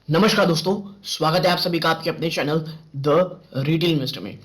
नमस्कार दोस्तों, स्वागत है आप सभी का आपके अपने चैनल द रिटेल इन्वेस्टर में।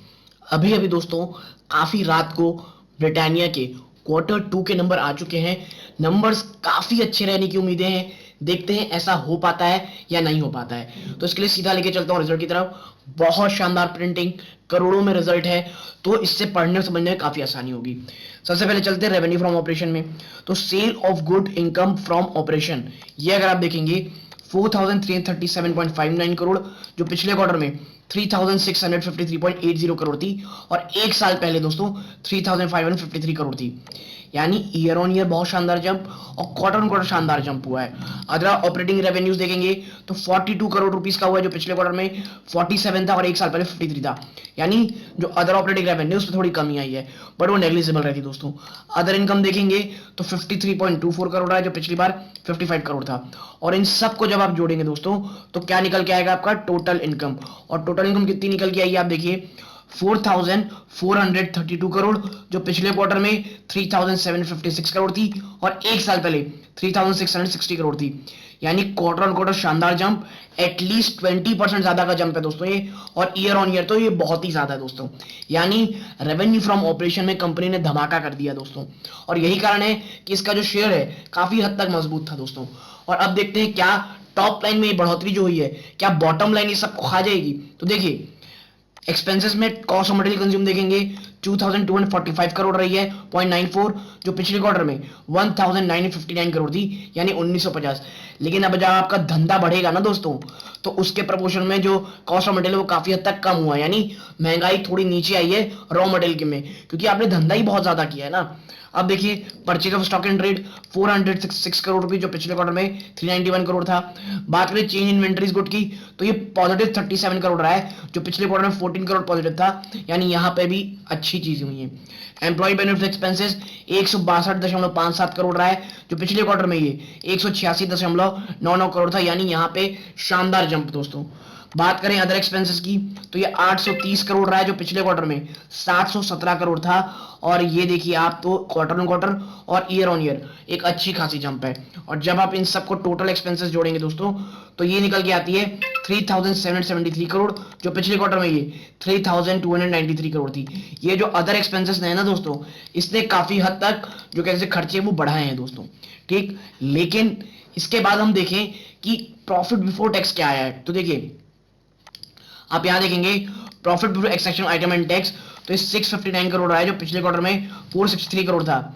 अभी अभी दोस्तों काफी रात को ब्रिटानिया के क्वार्टर टू के नंबर आ चुके हैं। नंबर्स काफी अच्छे रहने की उम्मीदें हैं। देखते हैं ऐसा हो पाता है या नहीं हो पाता है। तो इसके लिए सीधा लेके चलता हूँ रिजल्ट की तरफ। बहुत शानदार प्रिंटिंग, करोड़ों में रिजल्ट है, तो इससे पढ़ने समझने में काफी आसानी होगी। सबसे पहले चलते हैं रेवेन्यू फ्रॉम ऑपरेशन में। तो sale of good income from operation, ये अगर आप देखेंगे 4337.59 करोड़, जो पिछले क्वार्टर में 3653.80 करोड़ थी, और एक साल पहले दोस्तों 3553 करोड़ थी। यानी ईयर ऑन ईयर बहुत शानदार जंप और क्वार्टर ऑन क्वार्टर शानदार जंप हुआ है। अगर ऑपरेटिंग रेवेन्यूज देखेंगे तो 42 करोड़ रुपीस का हुआ है, जो पिछले क्वार्टर में 47 था और एक साल पहले 53 था। यानी जो अदर ऑपरेटिंग रेवेन्यू उसमें थोड़ी कमी आई है, बट वो नेग्लिजिबल रहती दोस्तों। अदर इनकम देखेंगे तो 53.24 करोड़ है, जो पिछली बार 55 करोड़ था। और इन सबको जब आप जोड़ेंगे दोस्तों तो क्या निकल के आएगा आपका टोटल इनकम। और टोटल इनकम कितनी निकल के आई आप देखिए 4432 करोड़, जो पिछले क्वार्टर में 3756 करोड़ थी और एक साल पहले 3660 करोड़ थी। यानी क्वार्टर ऑन क्वार्टर शानदार जंप, एटलीस्ट 20% ज्यादा का जंप है दोस्तों ये। और ईयर ऑन ईयर तो ये बहुत ही ज्यादा है दोस्तों। यानी रेवेन्यू फ्रॉम ऑपरेशन में कंपनी ने धमाका कर दिया दोस्तों, और यही कारण है कि इसका जो शेयर है काफी हद तक मजबूत था दोस्तों। और अब देखते हैं क्या टॉप लाइन में बढ़ोतरी जो हुई है, क्या बॉटम लाइन ये सबको खा जाएगी। तो देखिए एक्सपेंसेस में कॉस्ट ऑफ मटेरियल कंज्यूम देखेंगे 2245 करोड़ रही है 0.94, जो पिछले क्वार्टर में 1959 करोड़ थी, यानी 1950। लेकिन अब जब आपका धंधा बढ़ेगा ना दोस्तों, तो उसके प्रपोर्शन में जो कॉस्ट ऑफ मटेरियल वो काफी हद तक कम हुआ, यानी महंगाई थोड़ी नीचे आई है रॉ मटेरियल में, क्योंकि आपने धंधा ही बहुत ज्यादा किया है ना। अब देखिए purchase of stock and trade 466 crore रुपए, जो पिछले क्वार्टर में 391 करोड़ था। बात करें चेंज इन्वेंटरीज गुड की, तो ये पॉजिटिव 37 करोड़ रहा है, जो पिछले क्वार्टर में 14 करोड़ पॉजिटिव था। यानी यहाँ पे भी अच्छी चीज हुई है। एम्प्लॉय बेनिफिट एक्सपेंसेस 162.57 करोड़ रहा है, जो पिछले क्वार्टर में ये 186.99 करोड़ था। यानी यहाँ पे शानदार जंप दोस्तों। बात करें अदर एक्सपेंसेस की, तो ये 830 करोड़ रहा है, जो पिछले क्वार्टर में 717 करोड़ था। और ये देखिए आप तो क्वार्टर ऑन क्वार्टर और ईयर ऑन ईयर एक अच्छी खासी जंप है। और जब आप इन सबको टोटल एक्सपेंसेस जोड़ेंगे दोस्तों, तो ये निकल के आती है 3773 करोड़, जो पिछले क्वार्टर में ये 3293 करोड़ थी। ये जो अदर एक्सपेंसेस है ना दोस्तों, इसने काफी हद तक जो कैसे खर्चे वो बढ़ाए हैं दोस्तों, ठीक। लेकिन इसके बाद हम देखें कि प्रॉफिट बिफोर टैक्स क्या आया है। तो देखिए आप यहां देखेंगे profit before expected item and tax, तो ये 659 करोड़ आया, जो पिछले क्वार्टर में 463 करोड़ था।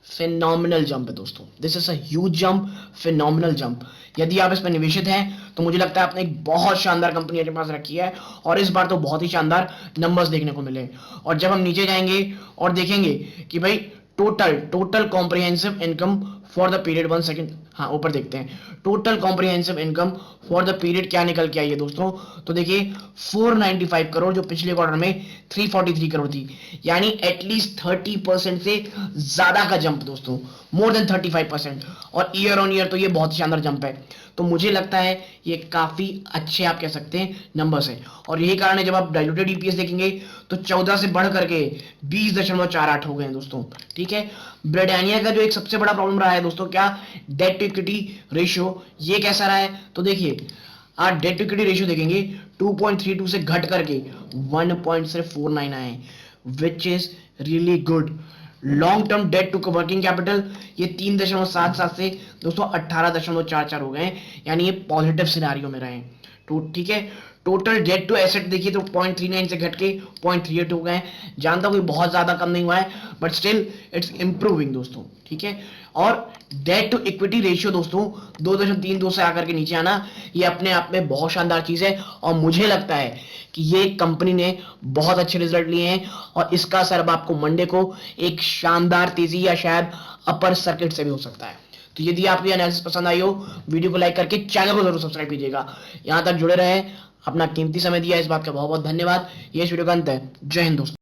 फिनोमिनल जंप है दोस्तों, this is a huge jump, phenomenal jump. यदि आप इसमें निवेशित हैं तो मुझे लगता है आपने एक बहुत शानदार कंपनी अपने पास रखी है, और इस बार तो बहुत ही शानदार नंबर्स देखने को मिले। और जब हम नीचे जाएंगे और देखेंगे कि भाई total total comprehensive income for the period, 1 second, हाँ ऊपर देखते हैं total comprehensive income for the period क्या निकल के आई है दोस्तों। तो देखिए 495 करोड़, जो पिछले क्वार्टर में 343 करोड़ थी। यानी एटलीस्ट 30% से ज्यादा का जंप दोस्तों, मोर देन 35%। और ईयर ऑन ईयर तो ये बहुत शानदार जंप है। तो मुझे लगता है ये काफी अच्छे आप कह सकते हैं नंबर्स हैं। और यही कारण है जब आप डाइल्यूटेड ईपीएस देखेंगे तो 14 से बढ़ करके 20.48 हो गए हैं दोस्तों, ठीक है। ब्रिटानिया का जो एक सबसे बड़ा प्रॉब्लम रहा है दोस्तों, क्या डेट टू इक्विटी रेशियो, ये कैसा रहा है। तो देखिए आप डेट टू इक्विटी रेशियो देखेंगे 2.32 से घट करके 1.49 आए, which is really good. Long term debt to working capital ये 3.77 से दोस्तों 18.44 हो गए, यानी ये पॉजिटिव सिनारियो में रहे। तो ठीक है, टोटल डेट टू एसेट देखिए तो 0.39 से घट के 0.38 हो गए। जानता हूं बहुत ज्यादा कम नहीं हुआ है, बट स्टिल इट्स इंप्रूविंग दोस्तों, ठीक है। और डेट टू इक्विटी रेशियो दोस्तों 2.32 से आकर के नीचे आना, ये अपने आप में बहुत शानदार चीज है। और मुझे लगता है कि ये कंपनी ने बहुत अच्छे रिजल्ट लिए हैं, और इसका असर अब आपको मंडे को एक शानदार तेजी या शायद अपर सर्किट से भी हो सकता है। तो यदि आपको ये एनालिसिस पसंद आई हो, वीडियो को लाइक करके चैनल को जरूर सब्सक्राइब कीजिएगा। यहां तक जुड़े रहे, अपना कीमती समय दिया, इस बात का बहुत बहुत धन्यवाद। ये वीडियो का अंत है। जय हिंद दोस्तों।